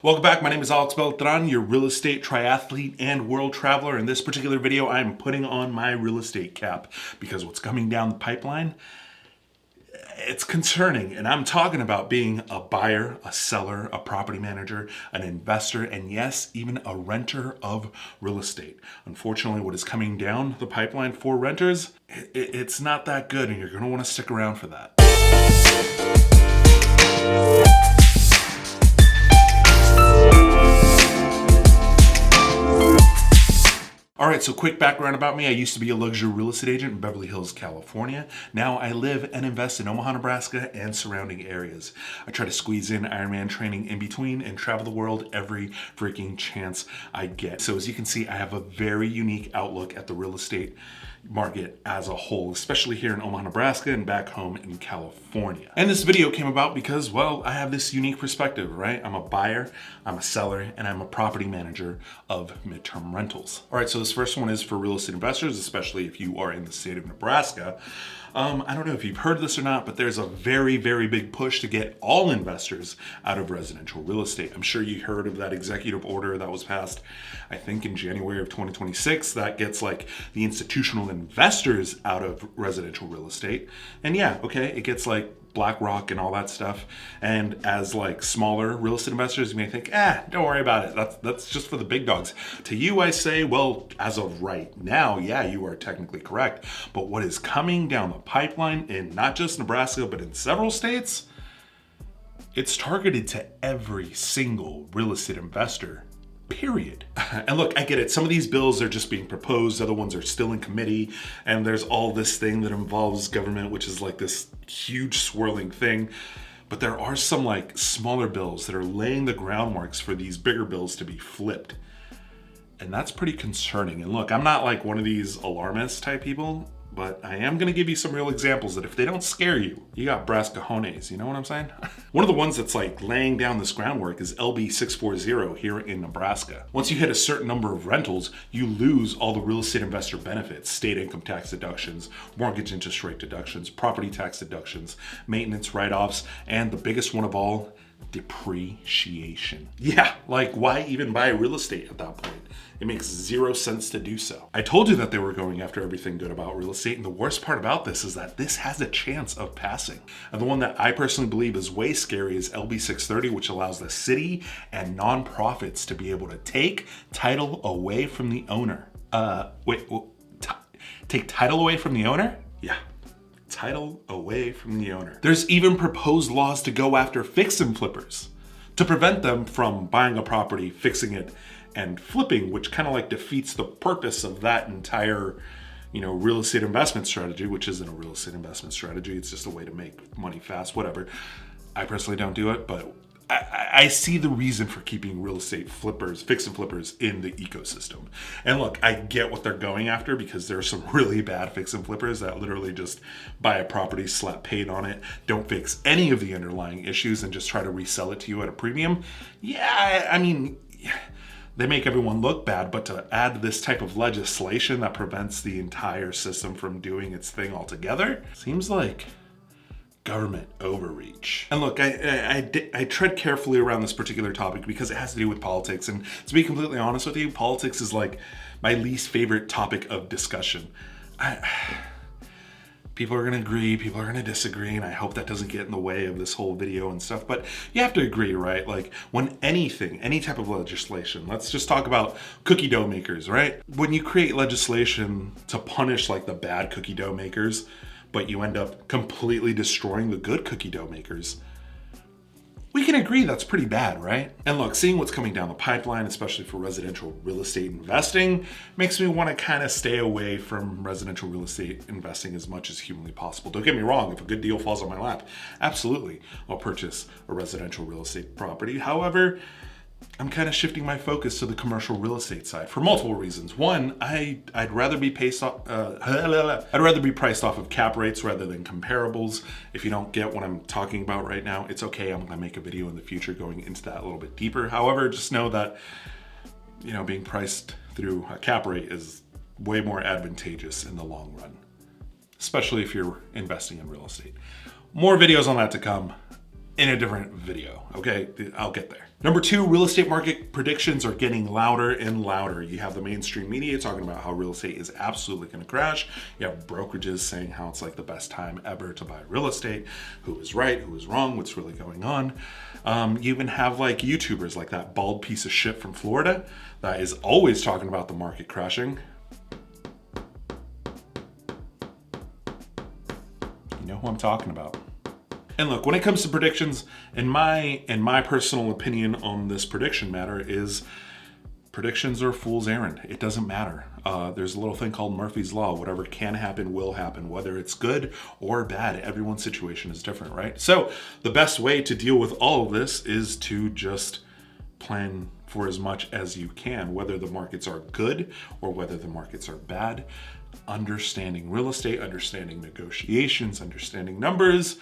Welcome back. My name is Alex Beltran, your real estate triathlete and world traveler. In this particular video, I'm putting on my real estate cap because what's coming down the pipeline, it's concerning. And I'm talking about being a buyer, a seller, a property manager, an investor, and yes, even a renter of real estate. Unfortunately, what is coming down the pipeline for renters, it's not that good, and you're going to want to stick around for that. All right, so quick background about me. I used to be a luxury real estate agent in Beverly Hills, California. Now I live and invest in Omaha, Nebraska and surrounding areas. I try to squeeze in Ironman training in between and travel the world every freaking chance I get. So as you can see, I have a very unique outlook at the real estate market as a whole, especially here in Omaha, Nebraska and back home in California. And this video came about because, well, I have this unique perspective, right? I'm a buyer, I'm a seller, and I'm a property manager of midterm rentals. All right, so this first one is for real estate investors, especially if you are in the state of Nebraska. I don't know if you've heard this or not, but there's a very, very big push to get all investors out of residential real estate. I'm sure you heard of that executive order that was passed, I think in January of 2026, that gets like the institutional investors out of residential real estate. And yeah, okay, it gets like BlackRock and all that stuff. And as like smaller real estate investors, you may think, don't worry about it. That's just for the big dogs. To you, I say, well, as of right now, yeah, you are technically correct. But what is coming down the pipeline in not just Nebraska, but in several states, it's targeted to every single real estate investor. Period. And look, I get it. Some of these bills are just being proposed. Other ones are still in committee. And there's all this thing that involves government, which is like this huge swirling thing. But there are some like smaller bills that are laying the groundworks for these bigger bills to be flipped. And that's pretty concerning. And look, I'm not like one of these alarmist type people, but I am going to give you some real examples that if they don't scare you, you got brass cojones, you know what I'm saying? One of the ones that's like laying down this groundwork is LB 640 here in Nebraska. Once you hit a certain number of rentals, you lose all the real estate investor benefits, state income tax deductions, mortgage interest rate deductions, property tax deductions, maintenance write-offs, and the biggest one of all, depreciation. Yeah, like why even buy real estate at that point? It makes zero sense to do so. I told you that they were going after everything good about real estate, and the worst part about this is that this has a chance of passing. And the one that I personally believe is way scary is LB 630, which allows the city and nonprofits to be able to take title away from the owner. Take title away from the owner? Yeah. Title away from the owner. There's even proposed laws to go after fix and flippers to prevent them from buying a property, fixing it, and flipping, which kind of like defeats the purpose of that entire, real estate investment strategy, which isn't a real estate investment strategy. It's just a way to make money fast, whatever. I personally don't do it, but I see the reason for keeping real estate flippers, fix and flippers in the ecosystem. And look, I get what they're going after because there are some really bad fix and flippers that literally just buy a property, slap paint on it, don't fix any of the underlying issues and just try to resell it to you at a premium. Yeah, I mean, they make everyone look bad, but to add this type of legislation that prevents the entire system from doing its thing altogether seems like government overreach. And look, I tread carefully around this particular topic because it has to do with politics. And to be completely honest with you, politics is like my least favorite topic of discussion. People are going to agree, people are going to disagree, and I hope that doesn't get in the way of this whole video and stuff. But you have to agree, right? Like when any type of legislation, let's just talk about cookie dough makers, right? When you create legislation to punish like the bad cookie dough makers, but you end up completely destroying the good cookie dough makers, we can agree that's pretty bad, right? And look, seeing what's coming down the pipeline, especially for residential real estate investing, makes me want to kind of stay away from residential real estate investing as much as humanly possible. Don't get me wrong, if a good deal falls on my lap, absolutely, I'll purchase a residential real estate property. However, I'm kind of shifting my focus to the commercial real estate side for multiple reasons. One, I'd rather be priced off of cap rates rather than comparables. If you don't get what I'm talking about right now, it's okay. I'm going to make a video in the future going into that a little bit deeper. However, just know that, being priced through a cap rate is way more advantageous in the long run, especially if you're investing in real estate. More videos on that to come in a different video. Okay, I'll get there. Number two, real estate market predictions are getting louder and louder. You have the mainstream media talking about how real estate is absolutely going to crash. You have brokerages saying how it's like the best time ever to buy real estate. Who is right? Who is wrong? What's really going on? You even have like YouTubers like that bald piece of shit from Florida that is always talking about the market crashing. You know who I'm talking about. And look, when it comes to predictions, in my personal opinion on this prediction matter is predictions are fool's errand. It doesn't matter. There's a little thing called Murphy's Law. Whatever can happen will happen, whether it's good or bad. Everyone's situation is different, right? So the best way to deal with all of this is to just plan for as much as you can, whether the markets are good or whether the markets are bad. Understanding real estate, understanding negotiations, understanding numbers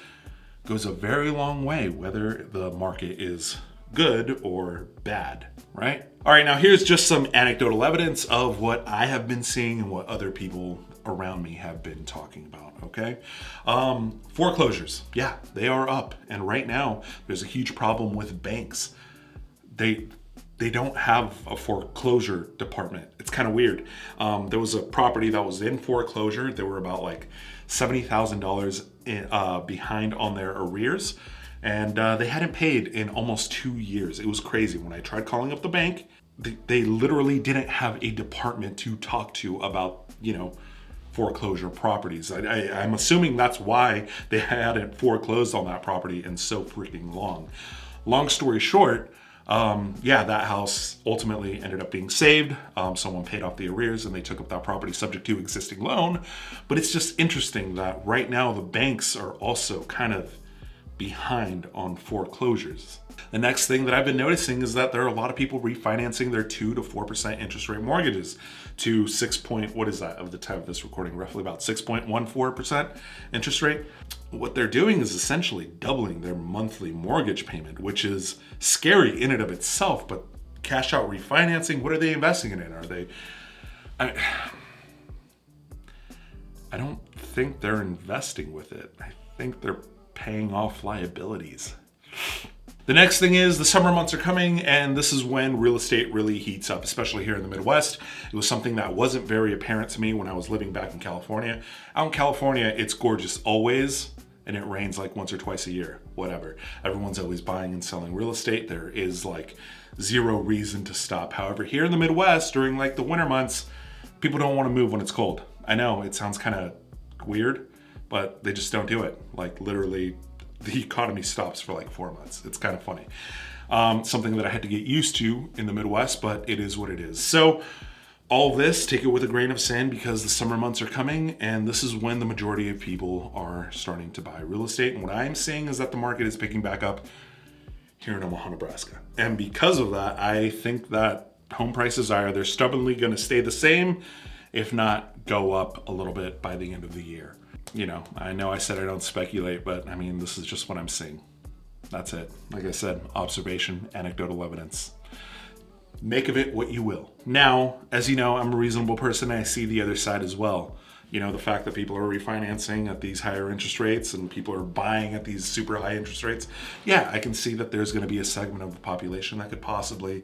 goes a very long way, whether the market is good or bad, right? All right, now here's just some anecdotal evidence of what I have been seeing and what other people around me have been talking about, okay? Foreclosures, yeah, they are up. And right now, there's a huge problem with banks. They don't have a foreclosure department. It's kind of weird. There was a property that was in foreclosure. They were about like $70,000 behind on their arrears, and they hadn't paid in almost 2 years. It was crazy. When I tried calling up the bank, they literally didn't have a department to talk to about, foreclosure properties. I'm assuming that's why they hadn't foreclosed on that property in so freaking long. Long story short, that house ultimately ended up being saved. Someone paid off the arrears and they took up that property subject to existing loan. But it's just interesting that right now the banks are also kind of behind on foreclosures. The next thing that I've been noticing is that there are a lot of people refinancing their 2 to 4% interest rate mortgages to what is that of the time of this recording, roughly about 6.14% interest rate. What they're doing is essentially doubling their monthly mortgage payment, which is scary in and of itself, but cash out refinancing, what are they investing it in? I don't think they're investing with it. I think they're paying off liabilities. The next thing is the summer months are coming, and this is when real estate really heats up, especially here in the Midwest. It was something that wasn't very apparent to me when I was living back in California. Out in California, it's gorgeous always, and it rains like once or twice a year, whatever. Everyone's always buying and selling real estate. There is like zero reason to stop. However, here in the Midwest, during like the winter months, people don't want to move when it's cold. I know it sounds kind of weird, but they just don't do it. Like literally, the economy stops for like 4 months. It's kind of funny. Something that I had to get used to in the Midwest, but it is what it is. So all this, take it with a grain of sand because the summer months are coming, and this is when the majority of people are starting to buy real estate. And what I'm seeing is that the market is picking back up here in Omaha, Nebraska. And because of that, I think that home prices they're stubbornly going to stay the same, if not go up a little bit by the end of the year. I know I said I don't speculate, but I mean, this is just what I'm seeing. That's it. Like I said, observation, anecdotal evidence. Make of it what you will. Now, as you know, I'm a reasonable person. I see the other side as well. The fact that people are refinancing at these higher interest rates and people are buying at these super high interest rates. Yeah, I can see that there's going to be a segment of the population that could possibly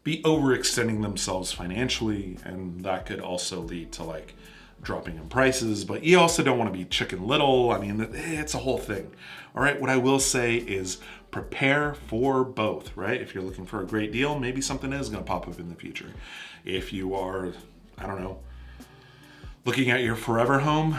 be overextending themselves financially, and that could also lead to like dropping in prices, but you also don't want to be Chicken Little. I mean, it's a whole thing. All right, what I will say is prepare for both, right? If you're looking for a great deal, maybe something is going to pop up in the future. If you are, looking at your forever home,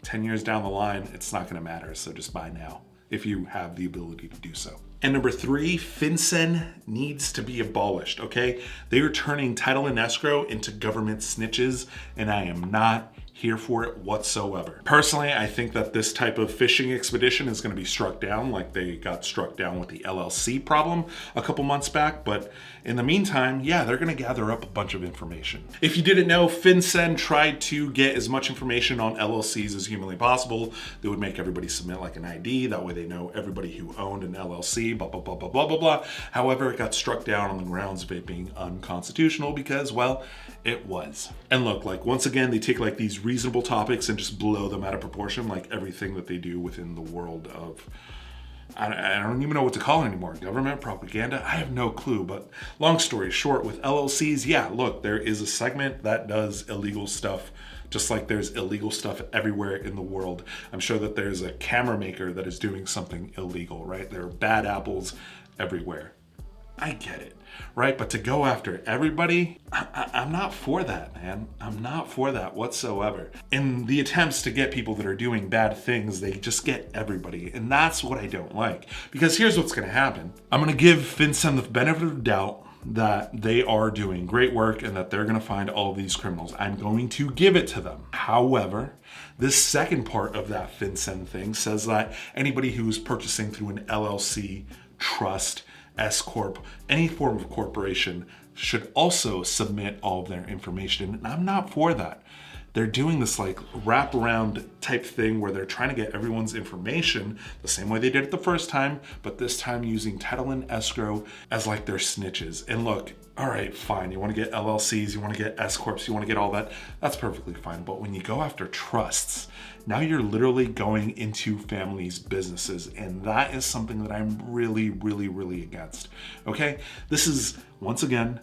10 years down the line, it's not going to matter. So just buy now if you have the ability to do so. And number 3, FinCen needs to be abolished, okay? They are turning title and escrow into government snitches, and I am not here for it whatsoever. Personally, I think that this type of fishing expedition is going to be struck down like they got struck down with the LLC problem a couple months back. But in the meantime, yeah, they're going to gather up a bunch of information. If you didn't know, FinCen tried to get as much information on LLCs as humanly possible. They would make everybody submit like an ID. That way they know everybody who owned an LLC, blah, blah, blah, blah, blah, blah, blah. However, it got struck down on the grounds of it being unconstitutional because, well, it was. And look, like once again, they take like these reasonable topics and just blow them out of proportion, like everything that they do within the world of I don't even know what to call it anymore. Government propaganda? I have no clue. But long story short, with LLCs, yeah, look, there is a segment that does illegal stuff, just like there's illegal stuff everywhere in the world. I'm sure that there's a camera maker that is doing something illegal, right? There are bad apples everywhere. I get it, right? But to go after everybody, I'm not for that, man. I'm not for that whatsoever. In the attempts to get people that are doing bad things, they just get everybody. And that's what I don't like. Because here's what's going to happen. I'm going to give FinCen the benefit of the doubt that they are doing great work and that they're going to find all of these criminals. I'm going to give it to them. However, this second part of that FinCen thing says that anybody who's purchasing through an LLC, trust, S Corp, any form of corporation should also submit all of their information. And I'm not for that. They're doing this like wraparound type thing where they're trying to get everyone's information the same way they did it the first time, but this time using title and escrow as like their snitches. And look, all right, fine. You want to get LLCs, you want to get S Corps, you want to get all that. That's perfectly fine. But when you go after trusts, now you're literally going into families' businesses. And that is something that I'm really, really, really against. Okay? This is, once again,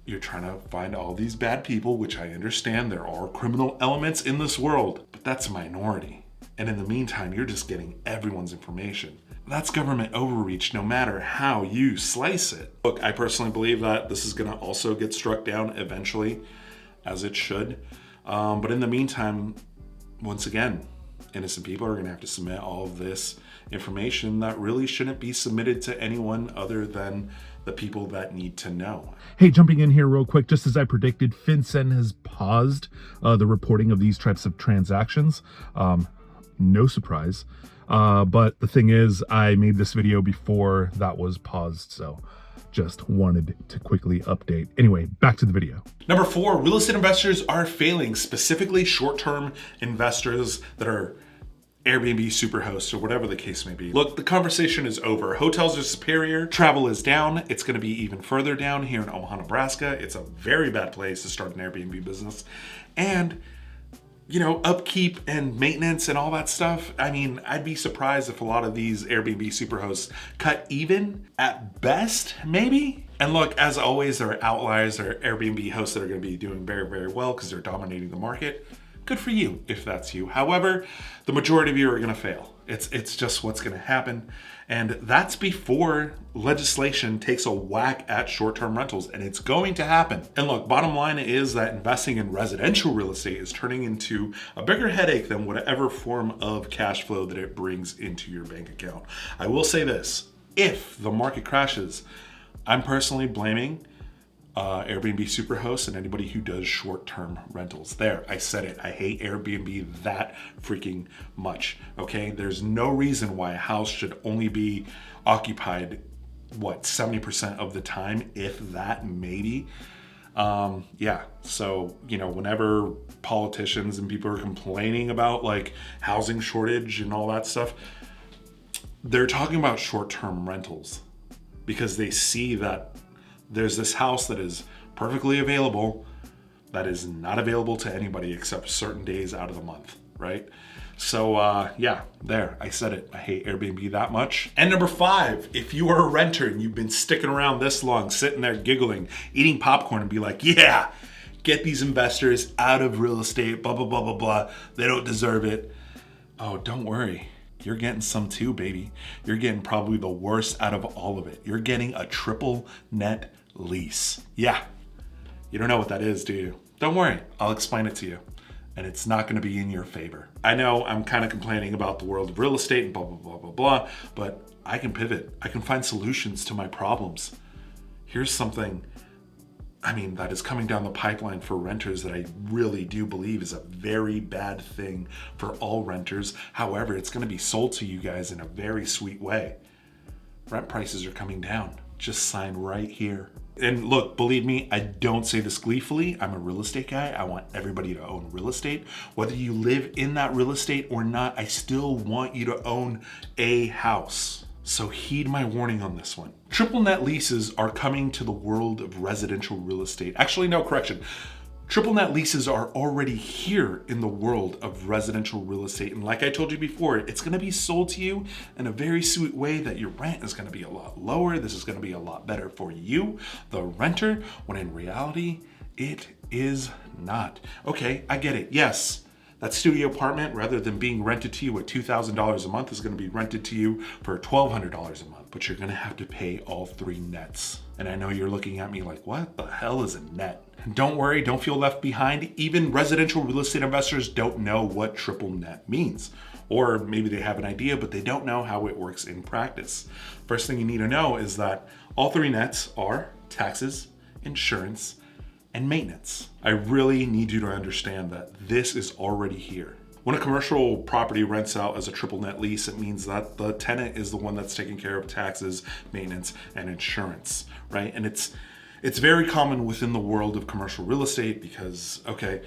you're trying to find all these bad people, which I understand there are criminal elements in this world, but that's a minority. And in the meantime, you're just getting everyone's information. That's government overreach no matter how you slice it. Look, I personally believe that this is gonna also get struck down eventually, as it should. But in the meantime, once again, innocent people are gonna have to submit all of this information that really shouldn't be submitted to anyone other than the people that need to know. Hey, jumping in here real quick, just as I predicted, FinCen has paused the reporting of these types of transactions. No surprise. But the thing is, I made this video before that was paused, so just wanted to quickly update. Anyway, back to the video. Number 4, real estate investors are failing, specifically short-term investors that are Airbnb superhosts or whatever the case may be. Look, the conversation is over. Hotels are superior. Travel is down. It's going to be even further down here in Omaha, Nebraska. It's a very bad place to start an Airbnb business. And, you know, upkeep and maintenance and all that stuff. I mean, I'd be surprised if a lot of these Airbnb superhosts cut even at best, maybe. And look, as always, there are outliers. There are Airbnb hosts that are going to be doing very, very well because they're dominating the market. Good for you if that's you. However, the majority of you are going to fail. It's just what's going to happen. And that's before legislation takes a whack at short-term rentals, and it's going to happen. And look, bottom line is that investing in residential real estate is turning into a bigger headache than whatever form of cash flow that it brings into your bank account. I will say this, if the market crashes, I'm personally blaming Airbnb superhosts and anybody who does short-term rentals. There, I said it. I hate Airbnb that freaking much. Okay, there's no reason why a house should only be occupied, 70% of the time, if that, maybe. Yeah, so, you know, whenever politicians and people are complaining about like housing shortage and all that stuff, they're talking about short-term rentals because they see that there's this house that is perfectly available that is not available to anybody except certain days out of the month, right? So yeah, there, I said it. I hate Airbnb that much. And number 5, if you are a renter and you've been sticking around this long, sitting there giggling, eating popcorn and be like, yeah, get these investors out of real estate, blah, blah, blah, blah, blah. They don't deserve it. Oh, don't worry. You're getting some too, baby. You're getting probably the worst out of all of it. You're getting a triple net lease. Yeah. You don't know what that is, do you? Don't worry. I'll explain it to you. And it's not going to be in your favor. I know I'm kind of complaining about the world of real estate and blah, blah, blah, blah, blah, but I can pivot. I can find solutions to my problems. Here's something, that is coming down the pipeline for renters that I really do believe is a very bad thing for all renters. However, it's going to be sold to you guys in a very sweet way. Rent prices are coming down. Just sign right here. And look, believe me, I don't say this gleefully. I'm a real estate guy. I want everybody to own real estate. Whether you live in that real estate or not, I still want you to own a house. So heed my warning on this one. Triple net leases are coming to the world of residential real estate. Actually, no, correction. Triple net leases are already here in the world of residential real estate. And like I told you before, it's going to be sold to you in a very sweet way that your rent is going to be a lot lower. This is going to be a lot better for you, the renter, when in reality, it is not. Okay, I get it. Yes, that studio apartment, rather than being rented to you at $2,000 a month, is going to be rented to you for $1,200 a month. But you're going to have to pay all 3 nets. And I know you're looking at me like, what the hell is a net? Don't worry, don't feel left behind. Even residential real estate investors don't know what triple net means. Or maybe they have an idea, but they don't know how it works in practice. First thing you need to know is that all 3 nets are taxes, insurance, and maintenance. I really need you to understand that this is already here. When a commercial property rents out as a triple net lease, it means that the tenant is the one that's taking care of taxes, maintenance, and insurance, right? And it's very common within the world of commercial real estate because, okay,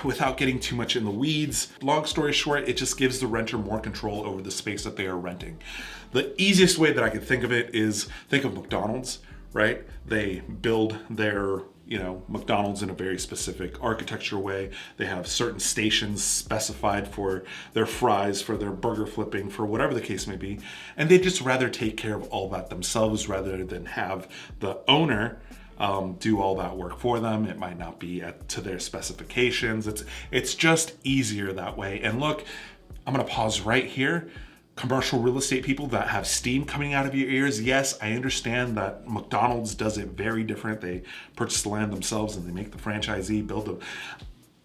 without getting too much in the weeds, long story short, it just gives the renter more control over the space that they are renting. The easiest way that I can think of it is think of McDonald's, right? They build their McDonald's in a very specific architecture way. They have certain stations specified for their fries, for their burger flipping, for whatever the case may be. And they just rather take care of all that themselves rather than have the owner do all that work for them. It might not be to their specifications. It's just easier that way. And look, I'm gonna pause right here. Commercial real estate people that have steam coming out of your ears, yes, I understand that McDonald's does it very different. They purchase the land themselves and they make the franchisee build them.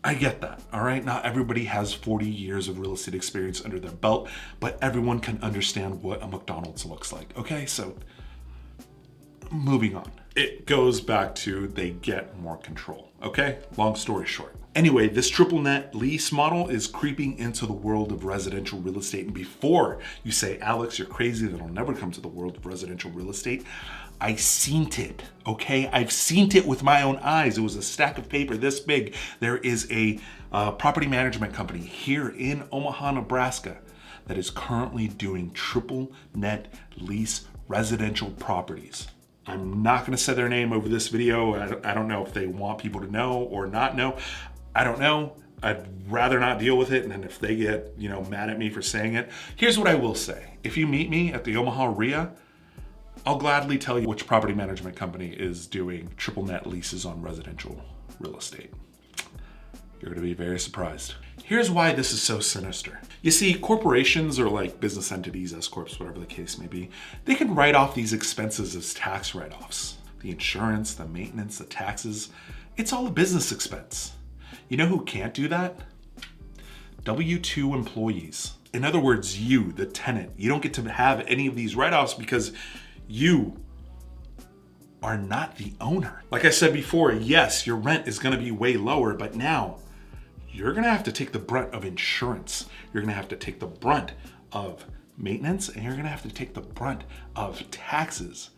I get that, all right? Not everybody has 40 years of real estate experience under their belt, but everyone can understand what a McDonald's looks like, okay? So moving on. It goes back to they get more control, okay? Long story short. Anyway, this triple net lease model is creeping into the world of residential real estate. And before you say, Alex, you're crazy, that'll never come to the world of residential real estate, I seen it, okay? I've seen it with my own eyes. It was a stack of paper this big. There is a property management company here in Omaha, Nebraska that is currently doing triple net lease residential properties. I'm not gonna say their name over this video. I don't know if they want people to know or not know. I don't know. I'd rather not deal with it. And then if they get, mad at me for saying it, here's what I will say. If you meet me at the Omaha RIA, I'll gladly tell you which property management company is doing triple net leases on residential real estate. You're gonna be very surprised. Here's why this is so sinister. You see, corporations or like business entities, S-corps, whatever the case may be, they can write off these expenses as tax write-offs. The insurance, the maintenance, the taxes, it's all a business expense. You know who can't do that? W-2 employees. In other words, you, the tenant, you don't get to have any of these write-offs because you are not the owner. Like I said before, yes, your rent is gonna be way lower, but now you're gonna have to take the brunt of insurance. You're gonna have to take the brunt of maintenance, and you're gonna have to take the brunt of taxes.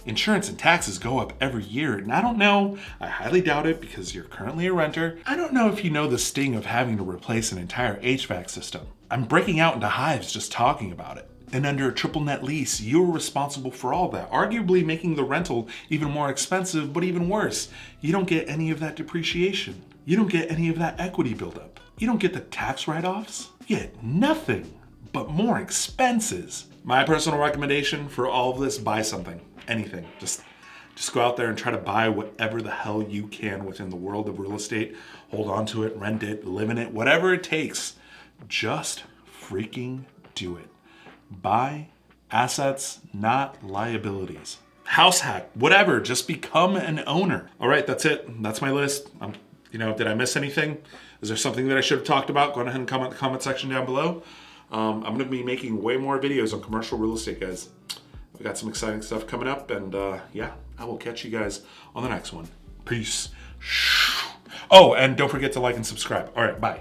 Insurance and taxes go up every year, and I don't know, I highly doubt it because you're currently a renter. I don't know if you know the sting of having to replace an entire HVAC system. I'm breaking out into hives just talking about it. And under a triple net lease, you're responsible for all that, arguably making the rental even more expensive, but even worse, you don't get any of that depreciation. You don't get any of that equity buildup. You don't get the tax write-offs. You get nothing but more expenses. My personal recommendation for all of this, buy something. Anything. Just go out there and try to buy whatever the hell you can within the world of real estate. Hold on to it, rent it, live in it, whatever it takes. Just freaking do it. Buy assets, not liabilities. House hack, whatever, just become an owner. All right, that's it. That's my list. Did I miss anything? Is there something that I should have talked about? Go ahead and comment in the comment section down below. I'm gonna be making way more videos on commercial real estate, guys. We got some exciting stuff coming up, and yeah, I will catch you guys on the next one. Peace. Oh, and don't forget to like and subscribe. All right, bye.